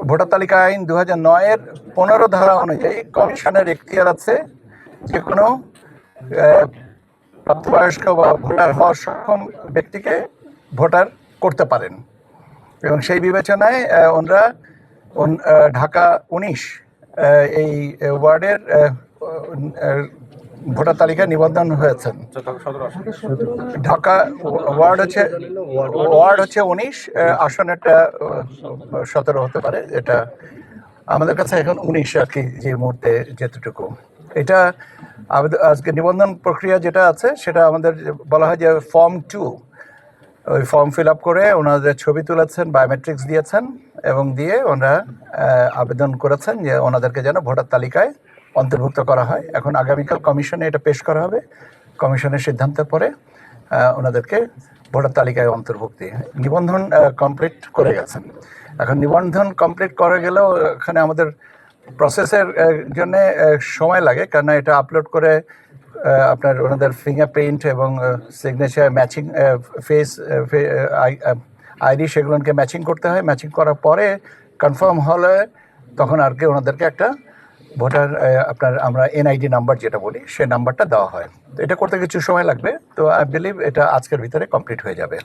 Voter তালিকা আইন 2009-এর 15 ধারা অনুযায়ী কমিশনের এখতিয়ার আছে যে কোনো প্রাপ্তবয়স্ক বা ভোটার হওয়ার সক্ষম ব্যক্তিকে ভোটার করতে পারেন। এবং সেই বিবেচনায় ওনারা ঢাকা 19 এই ওয়ার্ডের ভোটার তালিকায় নিবন্ধন হয়েছেন। ঢাকা ওয়ার্ড হচ্ছে 19, আসনেরটা 17 হতে পারে। এটা আমাদের কাছে এখন 19 আর কি, যে মুহূর্তে যেতটুকু। এটা আজকে নিবন্ধন প্রক্রিয়া যেটা আছে সেটা আমাদের বলা হয় যে ফর্ম 2। ওই ফর্ম ফিল আপ করে ওনাদের ছবি তুলেছেন, বায়োমেট্রিক্স দিয়েছেন এবং দিয়ে ওনারা আবেদন করেছেন যে ওনাদেরকে যেন ভোটার তালিকায় অন্তর্ভুক্ত করা হয়। এখন আগামীকাল কমিশনে এটা পেশ করা হবে। কমিশনের সিদ্ধান্তের পরে ওনাদেরকে ভোটার তালিকায় অন্তর্ভুক্তি নিবন্ধন কমপ্লিট করে গেছেন। এখন নিবন্ধন কমপ্লিট করে গেলেও এখানে আমাদের প্রসেসের জন্য সময় লাগে, কেননা এটা আপলোড করে আপনার ওনাদের ফিঙ্গারপ্রিন্ট এবং সিগনেচার ম্যাচিং, ফেস আইডি, সেগুলোকে ম্যাচিং করতে হয়। ম্যাচিং করার পরে কনফার্ম হলে তখন আর কি ওনাদেরকে একটা ভোটার আপনার আমরা এনআইডি নাম্বার যেটা বলি সেই নাম্বারটা দেওয়া হয়। তো এটা করতে কিছু সময় লাগবে। তো আই বিলিভ এটা আজকের ভিতরে কমপ্লিট হয়ে যাবে।